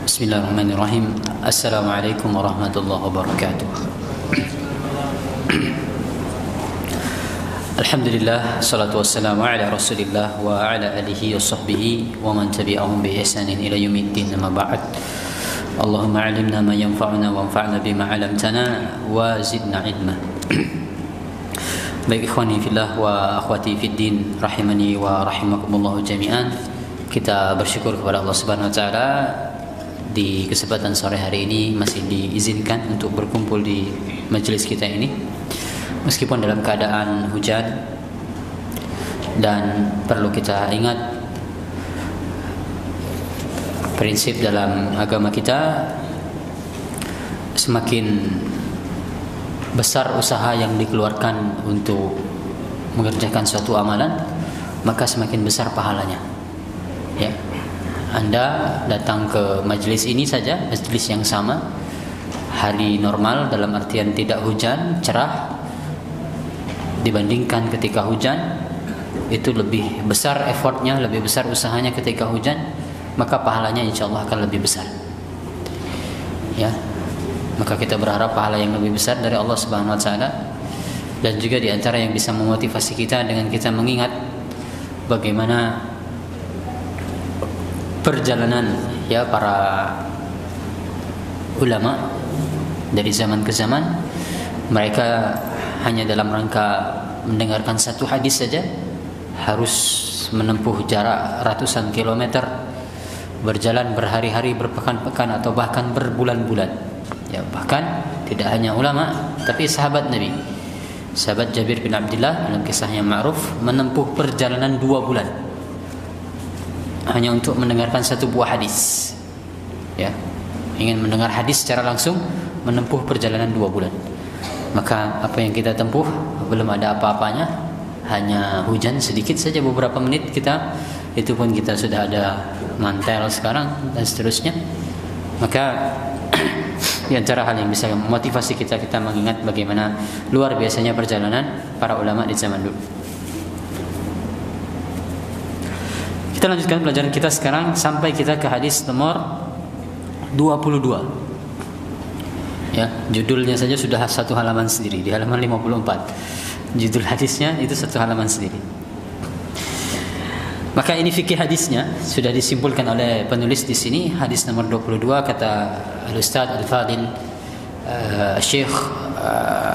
Bismillahirrahmanirrahim. Assalamualaikum warahmatullahi wabarakatuh. Alhamdulillah, salatu wassalamu ala Rasulillah wa ala alihi wa sahbihi wa man tabi'ahum bi ihsanin ila yaumiddin. Amma ba'd. Allahumma 'allimna ma yanfa'una wanfa'na bima 'allamtana wa zidna 'ilma. Baik ikhwani fillah wa akhwati fid din rahimani wa rahimakumullah jami'an. Kita bersyukur kepada Allah Subhanahu wa taala di kesempatan sore hari ini masih diizinkan untuk berkumpul di majelis kita ini meskipun dalam keadaan hujan. Dan perlu kita ingat prinsip dalam agama kita, semakin besar usaha yang dikeluarkan untuk mengerjakan suatu amalan, maka semakin besar pahalanya. Ya, Anda datang ke majelis ini saja, majelis yang sama, hari normal dalam artian tidak hujan, cerah, dibandingkan ketika hujan, itu lebih besar effortnya, lebih besar usahanya ketika hujan, maka pahalanya insya Allah akan lebih besar. Ya, maka kita berharap pahala yang lebih besar dari Allah Subhanahu Wa Taala. Dan juga di antara yang bisa memotivasi kita dengan kita mengingat bagaimana perjalanan ya para ulama dari zaman ke zaman. Mereka hanya dalam rangka mendengarkan satu hadis saja harus menempuh jarak ratusan kilometer, berjalan berhari-hari, berpekan-pekan, atau bahkan berbulan-bulan. Ya, bahkan tidak hanya ulama, tapi sahabat Nabi, sahabat Jabir bin Abdullah dalam kisahnya ma'ruf menempuh perjalanan 2 bulan hanya untuk mendengarkan satu buah hadis. Ya, ingin mendengar hadis secara langsung, menempuh perjalanan 2 bulan. Maka apa yang kita tempuh belum ada apa-apanya, hanya hujan sedikit saja beberapa menit kita, itu pun kita sudah ada mantel sekarang dan seterusnya. Maka di antara hal yang bisa memotivasi kita mengingat bagaimana luar biasanya perjalanan para ulama di zaman dulu. Kita lanjutkan pelajaran kita sekarang sampai kita ke hadis nomor 22. Ya, judulnya saja sudah satu halaman sendiri, di halaman 54. Judul hadisnya itu satu halaman sendiri. Maka ini fikih hadisnya sudah disimpulkan oleh penulis di sini. Hadis nomor 22 kata Al-Ustaz Al-Fadil Syekh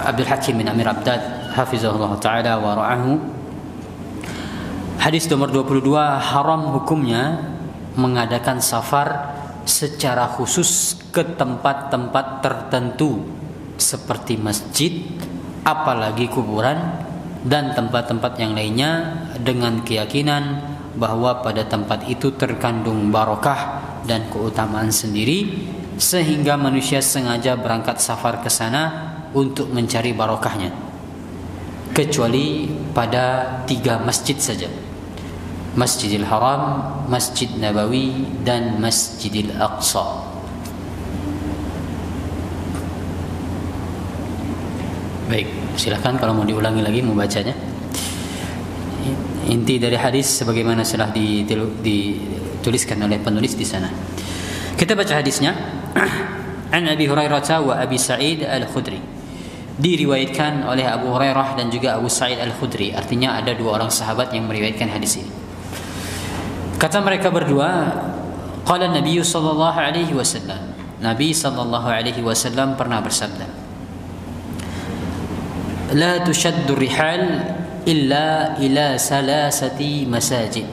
Abdul Hakim bin Amir Abdad hafizahullah taala wa ra'ahu. Hadis nomor 22, haram hukumnya mengadakan safar secara khusus ke tempat-tempat tertentu seperti masjid, apalagi kuburan dan tempat-tempat yang lainnya, dengan keyakinan bahwa pada tempat itu terkandung barokah dan keutamaan sendiri, sehingga manusia sengaja berangkat safar ke sana untuk mencari barokahnya, kecuali pada 3 masjid saja: Masjidil Haram, Masjid Nabawi, dan Masjidil Aqsa. Baik, silakan kalau mau diulangi lagi membacanya. Inti dari hadis sebagaimana sudah dituliskan oleh penulis di sana. Kita baca hadisnya. An Abi Hurairah wa Abi Sa'id Al-Khudri. Diriwayatkan oleh Abu Hurairah dan juga Abu Sa'id Al-Khudri. Artinya ada 2 orang sahabat yang meriwayatkan hadis ini. Kata mereka berdua, qala Nabi sallallahu alaihi wasallam. Nabi sallallahu alaihi wasallam pernah bersabda, la tushaddu rihal illa ila salasati masajid.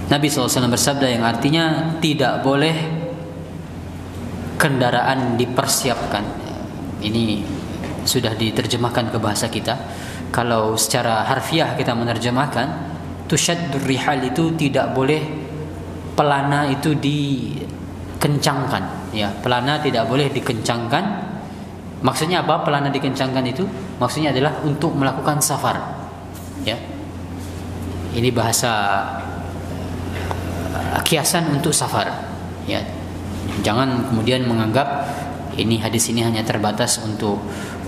Nabi SAW bersabda yang artinya tidak boleh kendaraan dipersiapkan. Ini sudah diterjemahkan ke bahasa kita. Kalau secara harfiah kita menerjemahkan, tushaddur rihal itu tidak boleh pelana itu dikencangkan. Ya, pelana tidak boleh dikencangkan. Maksudnya apa? Pelana dikencangkan itu maksudnya adalah untuk melakukan safar. Ya, ini bahasa kiasan untuk safar. Ya, jangan kemudian menganggap ini hadis ini hanya terbatas untuk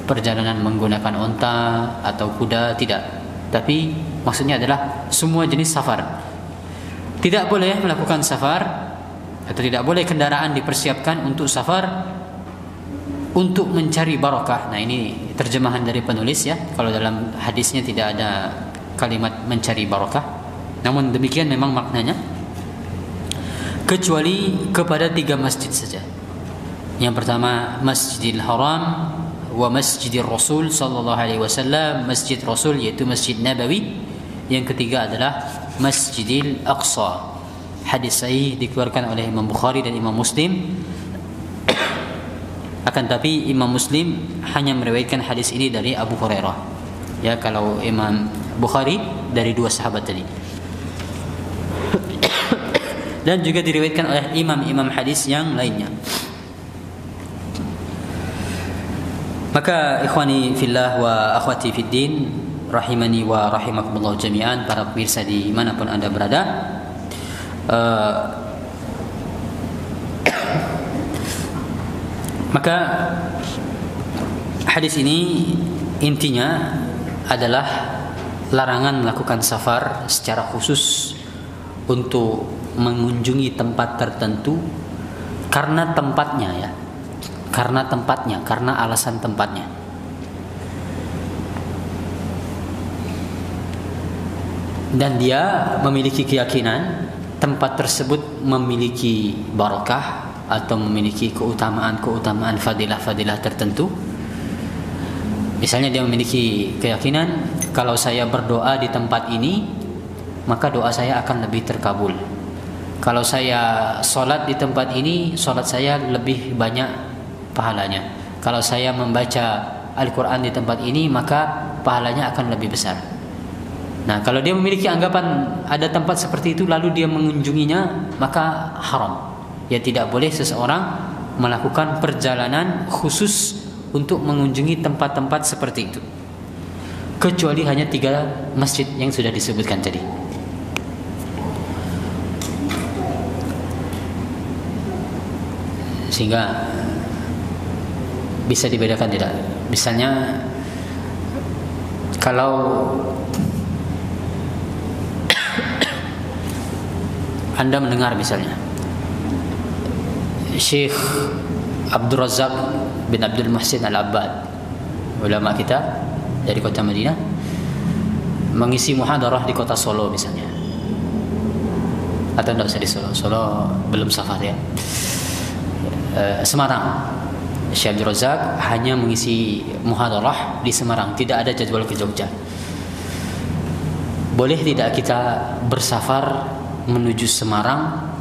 perjalanan menggunakan onta atau kuda, tidak. Tapi maksudnya adalah semua jenis safar. Tidak boleh melakukan safar atau tidak boleh kendaraan dipersiapkan untuk safar untuk mencari barokah. Nah, ini terjemahan dari penulis ya. Kalau dalam hadisnya tidak ada kalimat mencari barokah. Namun demikian memang maknanya. Kecuali kepada 3 masjid saja. Yang pertama Masjidil Haram wa Masjidil Rasul sallallahu alaihi wasallam, Masjid Rasul yaitu Masjid Nabawi. Yang ketiga adalah Masjidil Aqsa. Hadis sahih dikeluarkan oleh Imam Bukhari dan Imam Muslim. Akan tapi Imam Muslim hanya meriwayatkan hadis ini dari Abu Hurairah. Ya, kalau Imam Bukhari dari 2 sahabat tadi. Dan juga diriwayatkan oleh imam-imam hadis yang lainnya. Maka ikhwani fillah wa akhwati fid din, rahimani wa rahimakumullah jami'an, para pemirsa di manapun Anda berada, maka hadis ini intinya adalah larangan melakukan safar secara khusus untuk mengunjungi tempat tertentu karena tempatnya ya. Karena alasan tempatnya. Dan dia memiliki keyakinan tempat tersebut memiliki barakah atau memiliki keutamaan fadilah tertentu. Misalnya dia memiliki keyakinan kalau saya berdoa di tempat ini maka doa saya akan lebih terkabul. Kalau saya sholat di tempat ini, sholat saya lebih banyak pahalanya. Kalau saya membaca Al-Quran di tempat ini, maka pahalanya akan lebih besar. Nah, kalau dia memiliki anggapan ada tempat seperti itu lalu dia mengunjunginya, maka haram. Ya, tidak boleh seseorang melakukan perjalanan khusus untuk mengunjungi tempat-tempat seperti itu. Kecuali hanya 3 masjid yang sudah disebutkan tadi. Sehingga bisa dibedakan tidak? Misalnya kalau Anda mendengar misalnya Syekh Abdul Razak bin Abdul Muhsin Al-Abbad, ulama kita dari kota Madinah, mengisi muhadarah di kota Solo misalnya, atau tidak usah di Solo, Solo belum safar ya, Semarang. Syekh Abdul Razak hanya mengisi muhadarah di Semarang, tidak ada jadwal ke Jogja. Boleh tidak kita bersafar menuju Semarang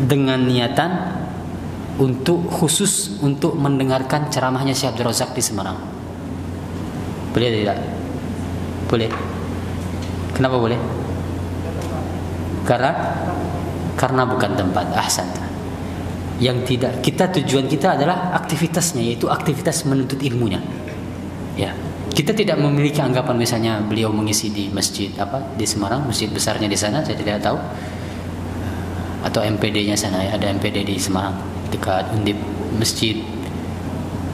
dengan niatan khusus untuk mendengarkan ceramahnya Syekh Abdul Razak di Semarang? Boleh tidak? Boleh. Kenapa boleh? Karena bukan tempat. Ahsan. Yang tidak, tujuan kita adalah aktivitasnya, yaitu aktivitas menuntut ilmunya. Ya, kita tidak memiliki anggapan misalnya beliau mengisi di masjid di Semarang, masjid besarnya di sana, saya tidak tahu, atau MPD-nya sana ya, ada MPD di Semarang dekat Undip, Masjid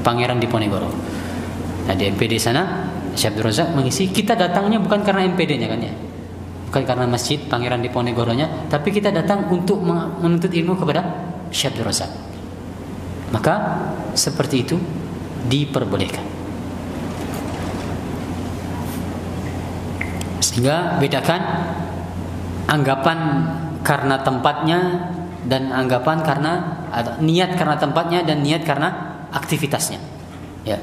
Pangeran Diponegoro. Nah, di MPD sana Syekh Abdul Razak mengisi. Kita datangnya bukan karena MPD-nya kan ya, bukan karena Masjid Pangeran Diponegoro-nya, tapi kita datang untuk menuntut ilmu kepada Syekh Abdul Razak. Maka seperti itu diperbolehkan. Sehingga bedakan anggapan karena tempatnya dan anggapan karena niat karena tempatnya dan niat karena aktivitasnya. Ya.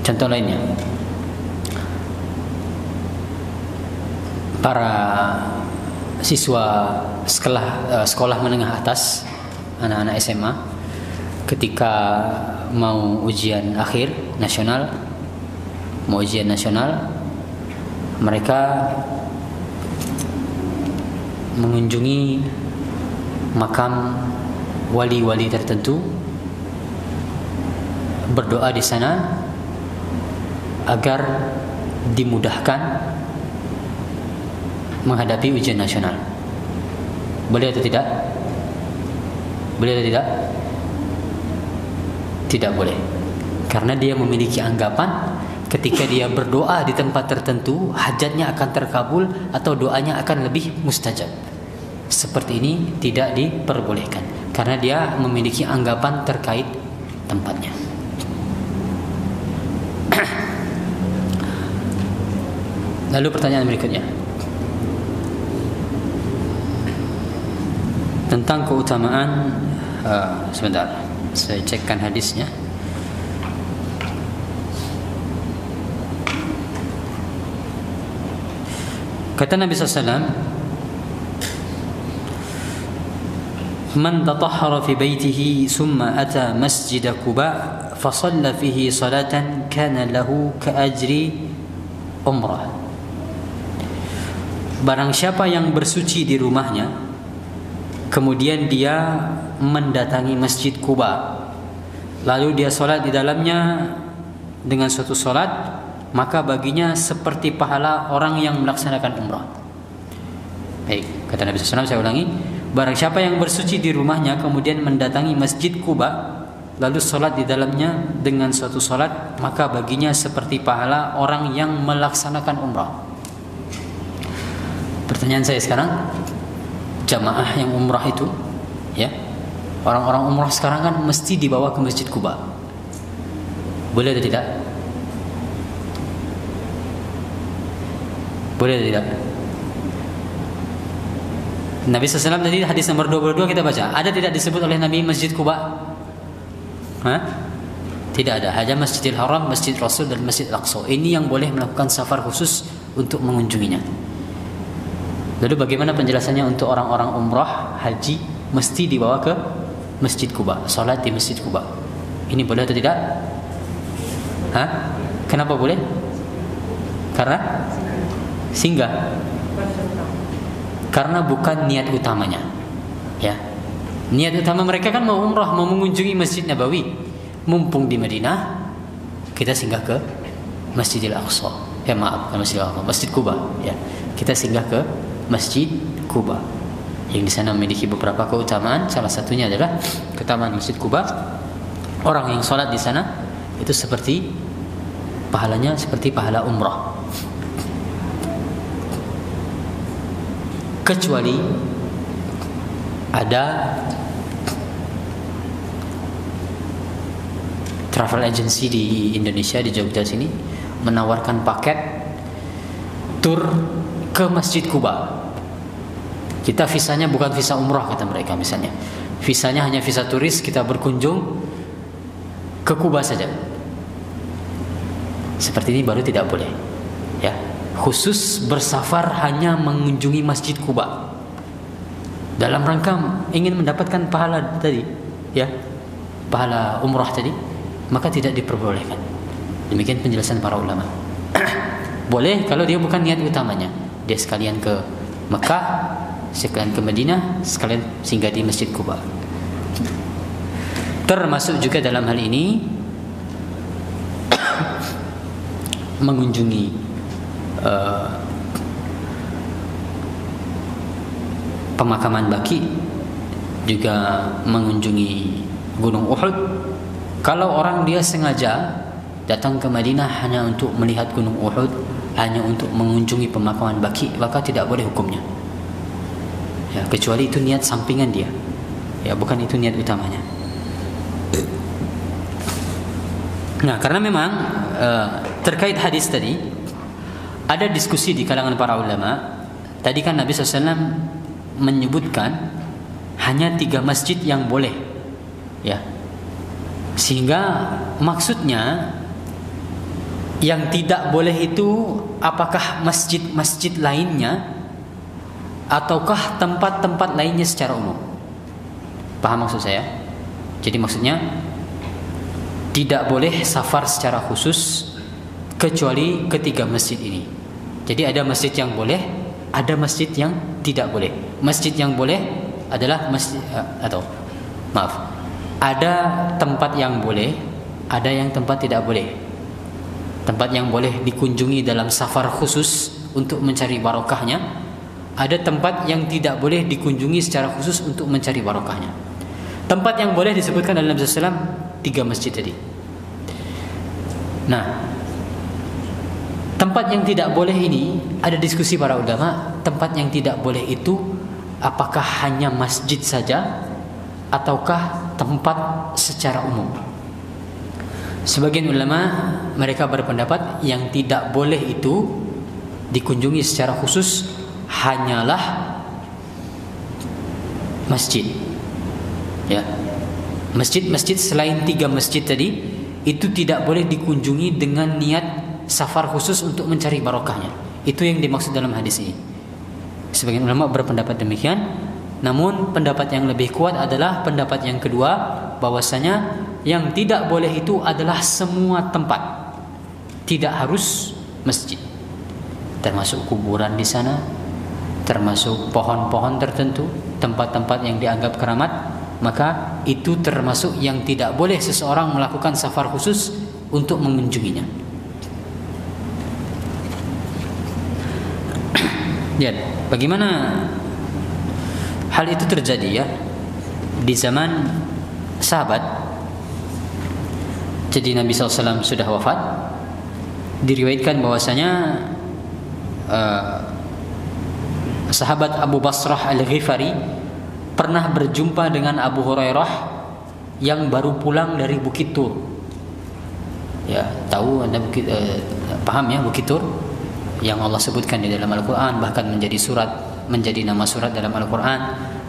Contoh lainnya, para siswa sekolah menengah atas, anak-anak SMA, ketika mau ujian akhir nasional, mereka mengunjungi makam wali-wali tertentu, berdoa di sana agar dimudahkan menghadapi ujian nasional. Boleh atau tidak? Boleh atau tidak? Tidak boleh. Karena dia memiliki anggapan ketika dia berdoa di tempat tertentu, hajatnya akan terkabul atau doanya akan lebih mustajab. Seperti ini tidak diperbolehkan karena dia memiliki anggapan terkait tempatnya. Lalu pertanyaan berikutnya tentang keutamaan sebentar, saya cekkan hadisnya. Kata Nabi SAW, "Man tatahhara fi baitihi summa ata masjid Quba fa shalla fihi salatan kana lahu ka ajri umrah." Barang siapa yang bersuci di rumahnya, kemudian dia mendatangi Masjid Quba, lalu dia solat di dalamnya dengan suatu solat, maka baginya seperti pahala orang yang melaksanakan umrah. Baik, kata Nabi SAW, saya ulangi, barang siapa yang bersuci di rumahnya kemudian mendatangi Masjid Quba lalu solat di dalamnya dengan suatu solat, maka baginya seperti pahala orang yang melaksanakan umrah. Pertanyaan saya sekarang, jamaah yang umrah itu, ya, orang-orang umrah sekarang kan mesti dibawa ke Masjid Quba. Boleh atau tidak? Boleh atau tidak? Nabi SAW tadi hadis nomor 22 kita baca, ada tidak disebut oleh Nabi Masjid Quba? Hah? Tidak ada, hanya Masjidil Haram, Masjid Rasul dan Masjid Al-Aqsa. Ini yang boleh melakukan safar khusus untuk mengunjunginya. Lalu bagaimana penjelasannya untuk orang-orang umrah haji mesti dibawa ke Masjid Quba, salat di Masjid Quba? Ini boleh atau tidak? Hah? Kenapa boleh? Karena singgah. Karena bukan niat utamanya. Ya. Niat utama mereka kan mau umrah, mau mengunjungi Masjid Nabawi. Mumpung di Madinah, kita singgah ke Masjidil Aqsa. Maaf, bukan Masjidil Aqsa, Masjid Quba, ya. Kita singgah ke Masjid Quba yang di sana memiliki beberapa keutamaan. Salah satunya adalah keutamaan Masjid Quba. Orang yang sholat di sana itu seperti pahalanya seperti pahala umrah. Kecuali ada travel agency di Indonesia, di Jogja sini, menawarkan paket tur ke Masjid Quba. Kita visanya bukan visa umrah kata mereka misalnya. Visanya hanya visa turis, kita berkunjung ke Quba saja. Seperti ini baru tidak boleh. Ya, khusus bersafar hanya mengunjungi Masjid Quba dalam rangka ingin mendapatkan pahala tadi, ya, pahala umrah tadi, maka tidak diperbolehkan. Demikian penjelasan para ulama. Boleh kalau dia bukan niat utamanya, dia sekalian ke Mekah, sekalian ke Madinah, sekalian singgah di Masjid Quba. Termasuk juga dalam hal ini mengunjungi pemakaman Baqi, juga mengunjungi Gunung Uhud. Kalau orang dia sengaja datang ke Madinah hanya untuk melihat Gunung Uhud, hanya untuk mengunjungi pemakaman Baqi, maka tidak boleh hukumnya. Ya, kecuali itu niat sampingan dia. Ya, bukan itu niat utamanya. Nah, karena memang terkait hadis tadi ada diskusi di kalangan para ulama. Tadi kan Nabi SAW menyebutkan hanya 3 masjid yang boleh, ya, sehingga maksudnya yang tidak boleh itu apakah masjid-masjid lainnya ataukah tempat-tempat lainnya secara umum. Paham maksud saya? Jadi maksudnya tidak boleh safar secara khusus kecuali ketiga masjid ini. Jadi ada masjid yang boleh, ada masjid yang tidak boleh. Masjid yang boleh adalah masjid ada tempat yang boleh, ada yang tempat tidak boleh. Tempat yang boleh dikunjungi dalam safar khusus untuk mencari barokahnya, ada tempat yang tidak boleh dikunjungi secara khusus untuk mencari barokahnya. Tempat yang boleh disebutkan dalam Nabi SAW 3 masjid tadi. Nah, Tempat yang tidak boleh ini ada diskusi para ulama. Tempat yang tidak boleh itu apakah hanya masjid saja ataukah tempat secara umum? Sebagian ulama mereka berpendapat yang tidak boleh itu dikunjungi secara khusus hanyalah masjid. Ya. Masjid-masjid selain 3 masjid tadi itu tidak boleh dikunjungi dengan niat safar khusus untuk mencari barokahnya. Itu yang dimaksud dalam hadis ini. Sebagian ulama berpendapat demikian. Namun pendapat yang lebih kuat adalah pendapat yang kedua, bahwasanya yang tidak boleh itu adalah semua tempat. Tidak harus masjid. Termasuk kuburan di sana, termasuk pohon-pohon tertentu, tempat-tempat yang dianggap keramat, maka itu termasuk yang tidak boleh seseorang melakukan safar khusus untuk mengunjunginya. Ya, bagaimana hal itu terjadi ya di zaman sahabat. Jadi Nabi SAW sudah wafat. Diriwayatkan bahwasanya sahabat Abu Basrah Al-Ghifari pernah berjumpa dengan Abu Hurairah yang baru pulang dari Bukit Tur. Ya, tahu Anda paham ya Bukit Tur yang Allah sebutkan di dalam Al-Quran, bahkan menjadi nama surat dalam Al-Quran,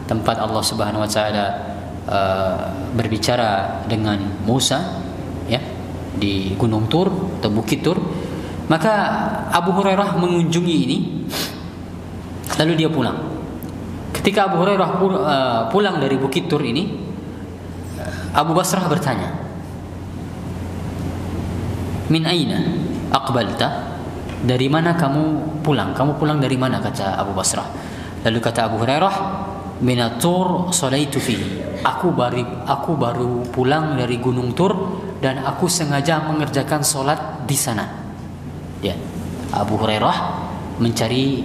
tempat Allah Subhanahu Wa Taala berbicara dengan Musa, ya, di Gunung Tur atau Bukit Tur. Maka Abu Hurairah mengunjungi ini, lalu dia pulang. Ketika Abu Hurairah pulang dari Bukit Tur ini, Abu Basrah bertanya, "Min aina aqbalta?" Dari mana kamu pulang? Kamu pulang dari mana? Kata Abu Basrah. Lalu kata Abu Hurairah, "Minatur salaitu fihi." Aku baru pulang dari Gunung Tur dan aku sengaja mengerjakan solat di sana. Ya, Abu Hurairah mencari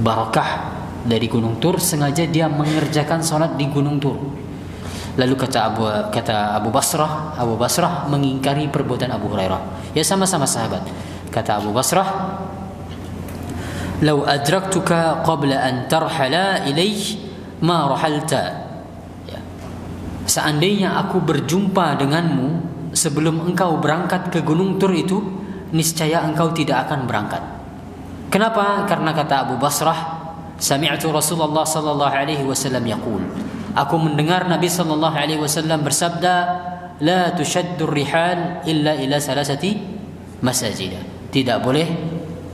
barakah dari Gunung Tur, sengaja dia mengerjakan solat di Gunung Tur. Lalu kata Abu Basrah mengingkari perbuatan Abu Hurairah. Ya, sama-sama sahabat. Kata Abu Basrah, "Lau adraktuka qabla an tarhala ilaih ma rahalta." Ya. Seandainya aku berjumpa denganmu sebelum engkau berangkat ke Gunung Tur itu, niscaya engkau tidak akan berangkat. Kenapa? Karena kata Abu Basrah, "Sami'tu Rasulullah sallallahu alaihi wasallam yaqul." Aku mendengar Nabi sallallahu alaihi wasallam bersabda, "La tushaddu rihal illa ila salasati masajid." Tidak boleh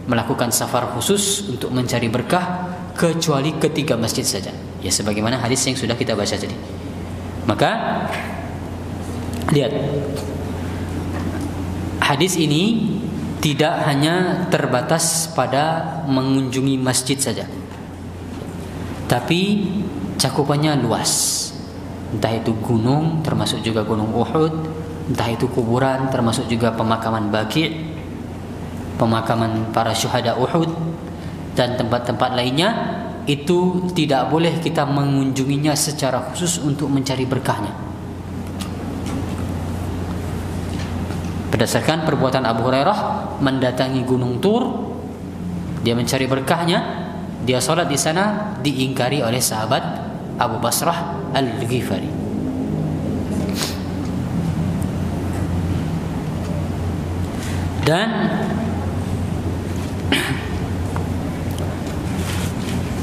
melakukan safar khusus untuk mencari berkah kecuali ke 3 masjid saja. Ya, sebagaimana hadis yang sudah kita baca tadi. Maka lihat, hadis ini tidak hanya terbatas pada mengunjungi masjid saja, tapi cakupannya luas. Entah itu gunung, termasuk juga gunung Uhud, entah itu kuburan, termasuk juga pemakaman Baqi', pemakaman para syuhada Uhud, dan tempat-tempat lainnya. Itu tidak boleh kita mengunjunginya secara khusus untuk mencari berkahnya. Berdasarkan perbuatan Abu Hurairah mendatangi Gunung Tur, dia mencari berkahnya, dia sholat di sana, diingkari oleh sahabat Abu Basrah Al-Ghifari. Dan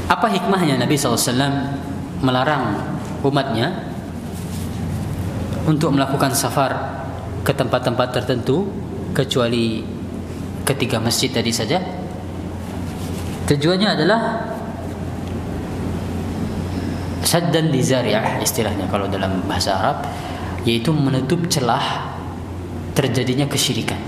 apa hikmahnya Nabi SAW melarang umatnya untuk melakukan safar ke tempat-tempat tertentu kecuali ke 3 masjid tadi saja? Tujuannya adalah saddan li zari'ah, istilahnya kalau dalam bahasa Arab, yaitu menutup celah terjadinya kesyirikan.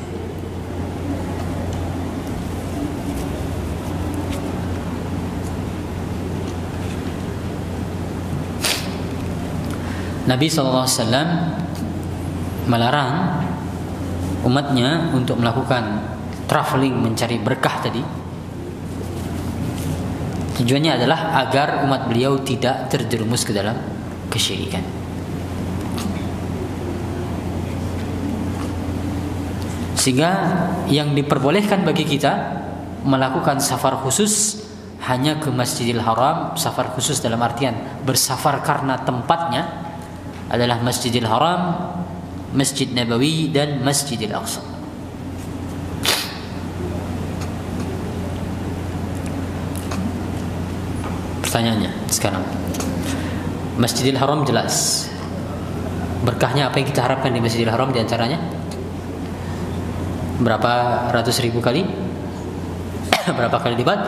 Nabi SAW melarang umatnya untuk melakukan traveling mencari berkah tadi. Tujuannya adalah agar umat beliau tidak terjerumus ke dalam kesyirikan. Sehingga yang diperbolehkan bagi kita melakukan safar khusus hanya ke Masjidil Haram, safar khusus dalam artian bersafar karena tempatnya adalah Masjidil Haram, Masjid Nabawi dan Masjidil Aqsa. Pertanyaannya sekarang, Masjidil Haram jelas berkahnya, apa yang kita harapkan di Masjidil Haram diantaranya berapa ratus ribu kali berapa kali lipat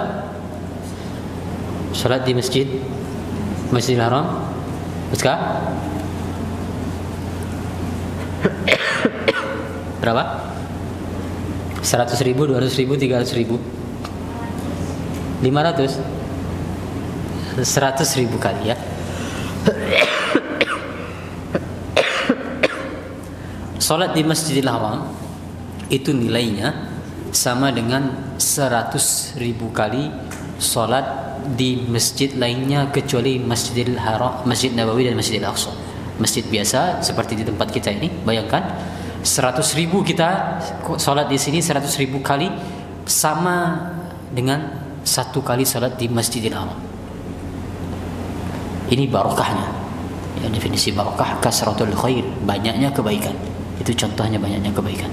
salat di Masjidil Haram. Betul? Berapa? 100 ribu, 200 ribu, 300 ribu, 500, 100 ribu kali ya. Salat di Masjidil Haram itu nilainya sama dengan 100 ribu kali salat di masjid lainnya kecuali Masjidil Haram, Masjid Nabawi dan Masjidil Aqsa. Masjid biasa seperti di tempat kita ini, bayangkan 100 ribu kita salat di sini, 100 ribu kali sama dengan 1 kali salat di Masjidil Haram. Ini barokahnya. Ya, definisi barokah kasratul khair, banyaknya kebaikan. Itu contohnya banyaknya kebaikan.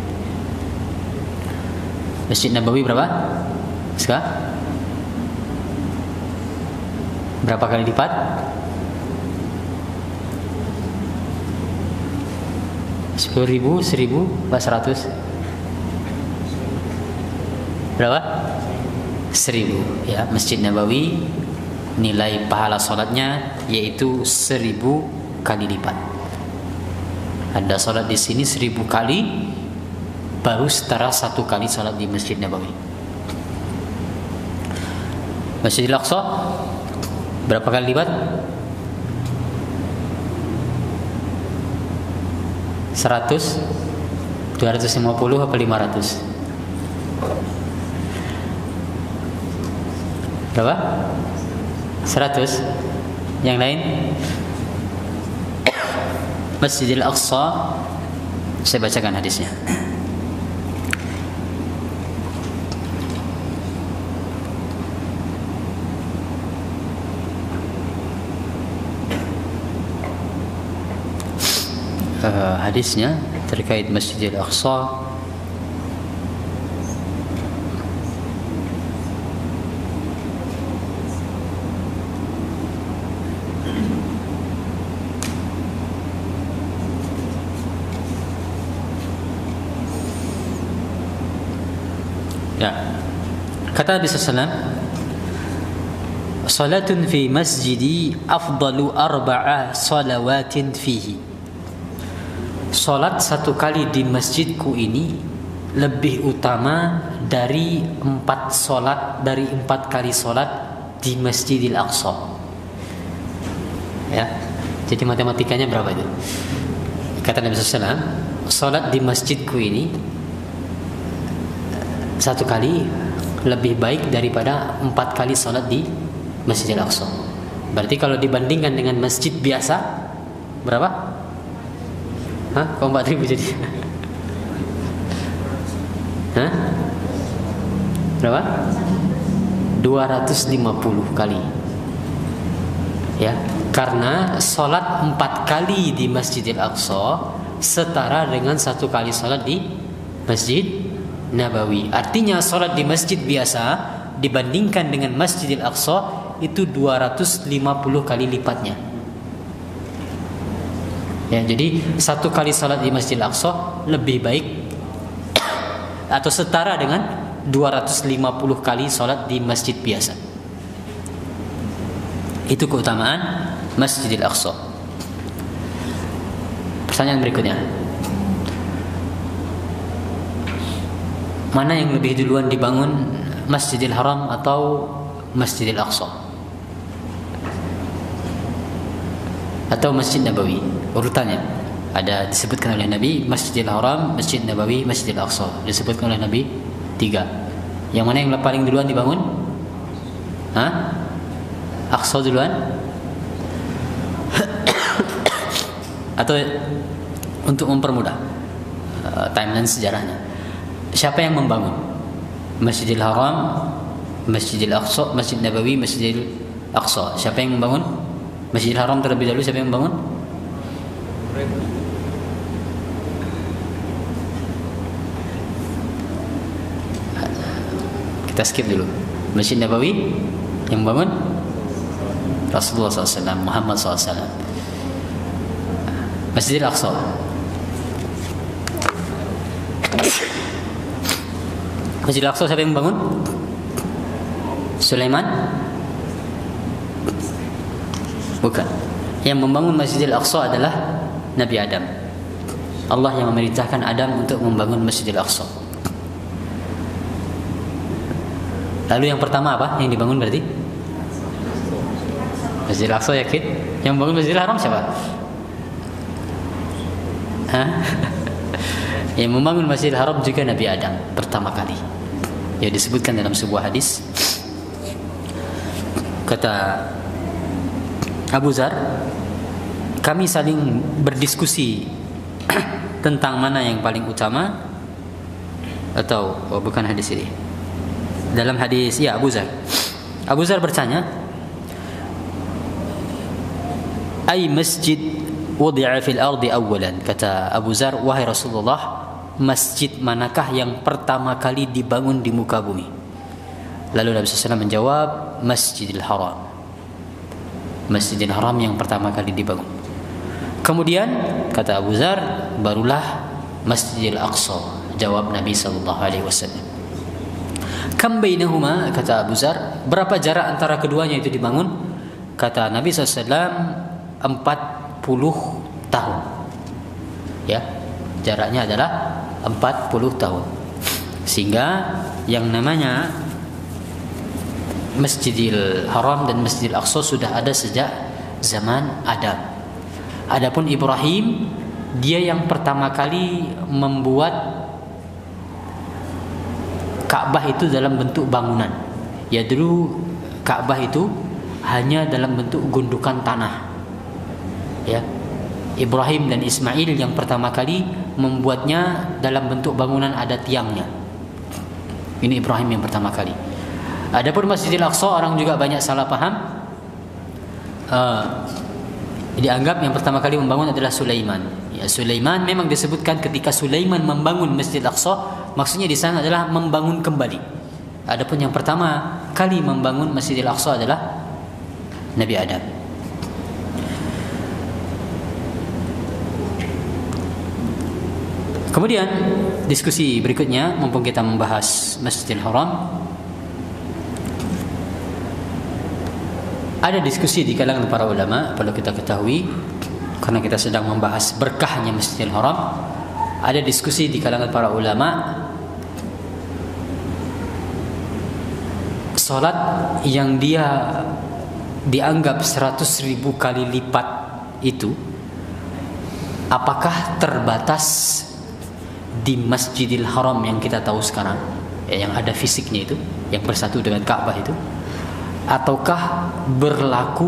Masjid Nabawi berapa? Sekarang berapa kali lipat? 10.000, 1.000, 400. Berapa? 1.000 ya. Masjid Nabawi nilai pahala salatnya yaitu 1.000 kali lipat. Anda salat di sini 1.000 kali baru setara 1 kali salat di Masjid Nabawi. Masjidil Aqsa berapa kali lipat? 100, 250 apa 500? Berapa? 100. Yang lain? Masjidil Aqsa, saya bacakan hadisnya. Hadisnya terkait Masjidil Aqsa ya, kata Nabi SAW, salatun fi masjidi afdalu arba'a salawatin fihi. Salat 1 kali di masjidku ini lebih utama dari 4 kali salat di Masjidil Aqsa. Ya, jadi matematikanya berapa itu? Kata Nabi SAW, salat di masjidku ini 1 kali lebih baik daripada 4 kali salat di Masjidil Aqsa. Berarti kalau dibandingkan dengan masjid biasa berapa? Hah? Kok 4.000 jadi? Hah? Berapa? 250 kali. Ya, karena salat 4 kali di Masjidil Aqsa setara dengan 1 kali salat di Masjid Nabawi. Artinya salat di masjid biasa dibandingkan dengan Masjidil Aqsa itu 250 kali lipatnya. Ya, jadi 1 kali salat di Masjidil Aqsa lebih baik atau setara dengan 250 kali salat di masjid biasa. Itu keutamaan Masjidil Aqsa. Pertanyaan berikutnya, mana yang lebih duluan dibangun, Masjidil Haram atau Masjidil Aqsa? Atau Masjid Nabawi? Urutannya ada disebutkan oleh Nabi Masjidil Haram, Masjid Nabawi, Masjidil Aqsa. Disebutkan oleh Nabi 3. Yang mana yang paling duluan dibangun? Hah? Aqsa duluan? Atau untuk mempermudah timeline sejarahnya, siapa yang membangun? Masjidil Haram, Masjidil Aqsa, Masjid Nabawi, Masjidil Aqsa. Siapa yang membangun? Masjidil Haram terlebih dahulu, siapa yang membangun? Kita skip dulu. Masjid Nabawi yang bangun Rasulullah SAW, Muhammad SAW. Masjidil Aqsa, Masjidil Aqsa siapa yang bangun? Sulaiman? Bukan. Yang membangun Masjidil Aqsa adalah Nabi Adam. Allah yang memerintahkan Adam untuk membangun Masjidil Aqsa. Lalu yang pertama apa yang dibangun berarti? Masjidil Aqsa, yakin? Yang membangun Masjidil Haram siapa? Hah? Yang membangun Masjidil Haram juga Nabi Adam pertama kali. Ya, disebutkan dalam sebuah hadis. Kata Abu Zar, kami saling berdiskusi tentang mana yang paling utama. Atau bukan hadis ini. Dalam hadis, ya, Abu Zar bertanya, "Ay masjid wudi'a fil ardi awwalan?" Kata Abu Zar, "Wahai Rasulullah, masjid manakah yang pertama kali dibangun di muka bumi?" Lalu Nabi SAW menjawab, Masjidil Haram. Masjidil Haram yang pertama kali dibangun. Kemudian kata Abu Zar, barulah Masjidil Aqsa. Jawab Nabi SAW. Kam bainahuma, kata Abu Zar, berapa jarak antara keduanya itu dibangun? Kata Nabi SAW, 40 tahun. Ya, jaraknya adalah 40 tahun. Sehingga yang namanya Masjidil Haram dan Masjidil Aqsa sudah ada sejak zaman Adam. Adapun Ibrahim, dia yang pertama kali membuat Ka'bah itu dalam bentuk bangunan. Ya, dulu Ka'bah itu hanya dalam bentuk gundukan tanah. Ya, Ibrahim dan Ismail yang pertama kali membuatnya dalam bentuk bangunan, ada tiangnya. Ini Ibrahim yang pertama kali. Adapun Masjidil Aqsa, orang juga banyak salah paham. Dianggap yang pertama kali membangun adalah Sulaiman. Ya, Sulaiman memang disebutkan ketika Sulaiman membangun Masjidil Aqsa, maksudnya di sana adalah membangun kembali. Adapun yang pertama kali membangun Masjidil Aqsa adalah Nabi Adam. Kemudian diskusi berikutnya, mumpung kita membahas Masjidil Haram, ada diskusi di kalangan para ulama. Perlu kita ketahui, karena kita sedang membahas berkahnya Masjidil Haram, ada diskusi di kalangan para ulama, solat yang dia dianggap 100.000 kali lipat itu, apakah terbatas di Masjidil Haram yang kita tahu sekarang, yang ada fisiknya itu, yang bersatu dengan Ka'bah itu, ataukah berlaku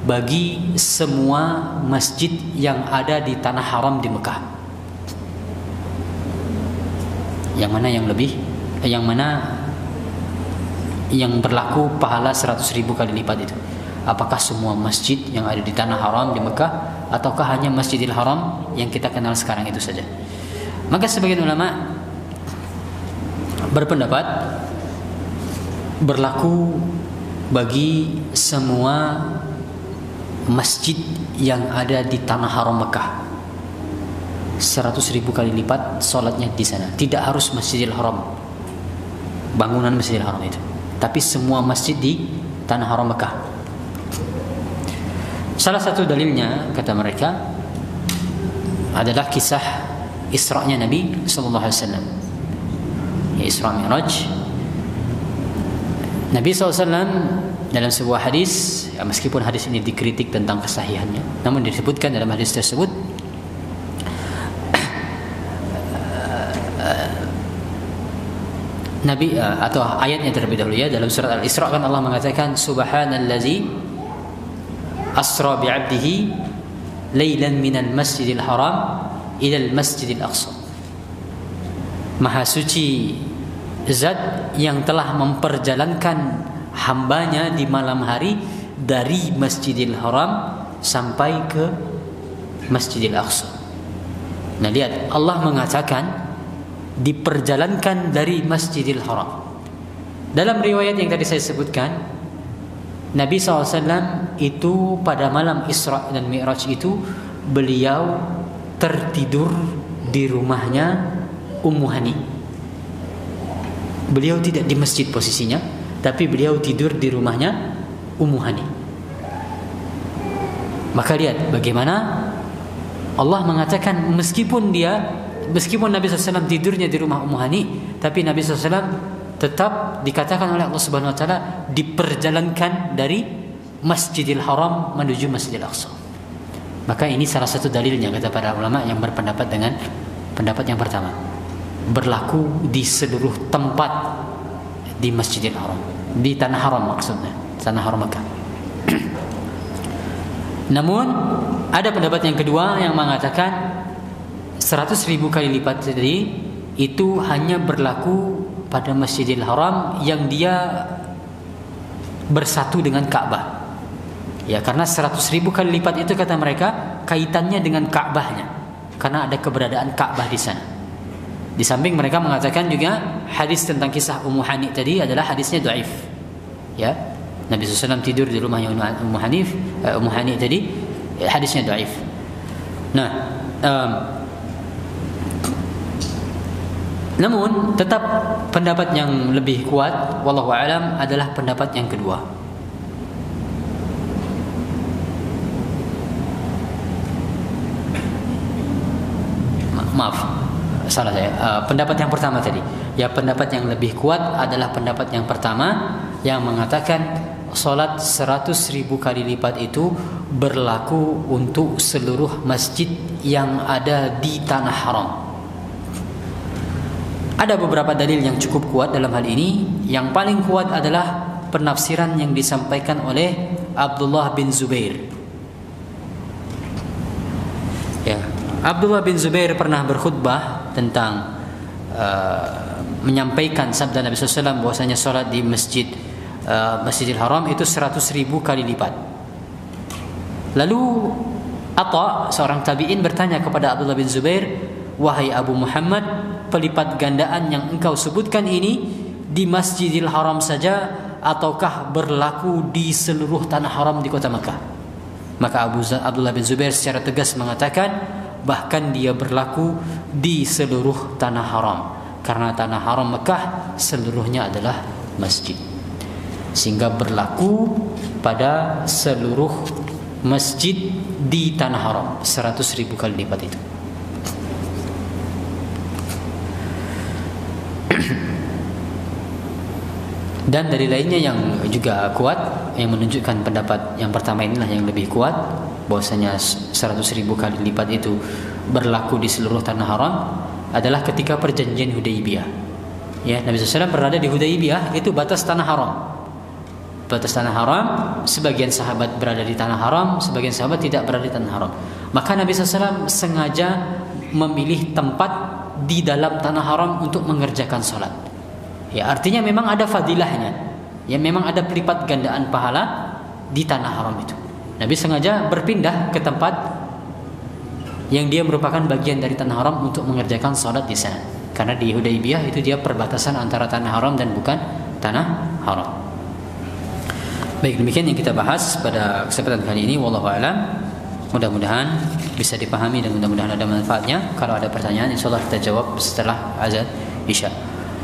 bagi semua masjid yang ada di tanah haram di Mekah? Yang mana yang lebih, yang mana yang berlaku pahala 100.000 kali lipat itu? Apakah semua masjid yang ada di tanah haram di Mekah, ataukah hanya Masjidil Haram yang kita kenal sekarang itu saja? Maka sebagian ulama berpendapat berlaku bagi semua masjid yang ada di tanah haram Mekah. 100.000 kali lipat solatnya di sana. Tidak harus Masjidil Haram, bangunan Masjidil Haram itu, tapi semua masjid di tanah haram Mekah. Salah satu dalilnya, kata mereka, adalah kisah Isra'nya Nabi sallallahu alaihi wasallam. Ya, Isra Mi'raj. Nabi SAW dalam sebuah hadis, ya, meskipun hadis ini dikritik tentang kesahihannya, namun disebutkan dalam hadis tersebut Nabi atau ayatnya terlebih dahulu, ya, dalam surat Al-Isra kan Allah mengatakan, Subhanallazi asra bi'abdihi lailan minal masjidil haram ilal masjidil aqsa. Maha suci Zat yang telah memperjalankan hambanya di malam hari dari Masjidil Haram sampai ke Masjidil Aqsa. Nah, lihat, Allah mengatakan diperjalankan dari Masjidil Haram. Dalam riwayat yang tadi saya sebutkan, Nabi SAW itu pada malam Isra dan Mi'raj itu beliau tertidur di rumahnya Ummu Hani. Beliau tidak di masjid posisinya, tapi beliau tidur di rumahnya Ummu Hani. Maka lihat bagaimana Allah mengatakan meskipun Nabi SAW tidurnya di rumah Ummu Hani, tapi Nabi SAW tetap dikatakan oleh Allah Subhanahu Wa Taala diperjalankan dari Masjidil Haram menuju Masjidil Aqsa. Maka ini salah satu dalilnya kata para ulama yang berpendapat dengan pendapat yang pertama, berlaku di seluruh tempat di Masjidil Haram, di tanah haram maksudnya, tanah haram Makkah. Namun ada pendapat yang kedua yang mengatakan 100.000 kali lipat tadi itu hanya berlaku pada Masjidil Haram yang dia bersatu dengan Ka'bah. Ya, karena 100.000 kali lipat itu kata mereka kaitannya dengan Ka'bahnya, karena ada keberadaan Ka'bah di sana. Di samping mereka mengatakan juga hadis tentang kisah Ummu Hani tadi adalah hadisnya dhaif. Ya, Nabi SAW tidur di rumahnya Ummu Hani tadi, hadisnya dhaif. Nah, namun tetap pendapat yang lebih kuat wallahu alam adalah pendapat yang kedua. Maaf, salah saya. Pendapat yang pertama tadi. Ya, pendapat yang lebih kuat adalah pendapat yang pertama yang mengatakan salat 100.000 kali lipat itu berlaku untuk seluruh masjid yang ada di tanah haram. Ada beberapa dalil yang cukup kuat dalam hal ini. Yang paling kuat adalah penafsiran yang disampaikan oleh Abdullah bin Zubair. Ya, Abdullah bin Zubair pernah berkhutbah tentang menyampaikan sabda Nabi SAW bahwasanya salat di Masjidil Haram itu 100.000 kali lipat. Lalu Atha, seorang tabi'in, bertanya kepada Abdullah bin Zubair, "Wahai Abu Muhammad, pelipat gandaan yang engkau sebutkan ini di Masjidil Haram saja ataukah berlaku di seluruh tanah haram di kota Makkah?" Maka Abdullah bin Zubair secara tegas mengatakan bahkan dia berlaku di seluruh tanah haram, karena tanah haram Makkah seluruhnya adalah masjid, sehingga berlaku pada seluruh masjid di tanah haram 100.000 kali lipat itu. Dan dari lainnya yang juga kuat yang menunjukkan pendapat yang pertama inilah yang lebih kuat, bahwasanya 100.000 kali lipat itu berlaku di seluruh tanah haram, adalah ketika perjanjian Hudaybiyah. Ya, Nabi SAW berada di Hudaybiyah, itu batas tanah haram. Batas tanah haram, sebagian sahabat berada di tanah haram, sebagian sahabat tidak berada di tanah haram. Maka Nabi SAW sengaja memilih tempat di dalam tanah haram untuk mengerjakan salat. Ya, artinya memang ada fadilahnya. Ya, memang ada pelipat gandaan pahala di tanah haram itu. Nabi sengaja berpindah ke tempat yang dia merupakan bagian dari tanah haram untuk mengerjakan salat di sana. Karena di Hudaybiyah itu dia perbatasan antara tanah haram dan bukan tanah haram. Baik, demikian yang kita bahas pada kesempatan kali ini. Wallahu a'lam. Mudah-mudahan bisa dipahami dan mudah-mudahan ada manfaatnya. Kalau ada pertanyaan, insyaallah kita jawab setelah azan Isya.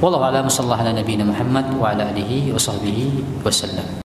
Wallahu a'lam. Sallallahu ala nabiyina Muhammad wa ala alihi wa sahbihi wasallam.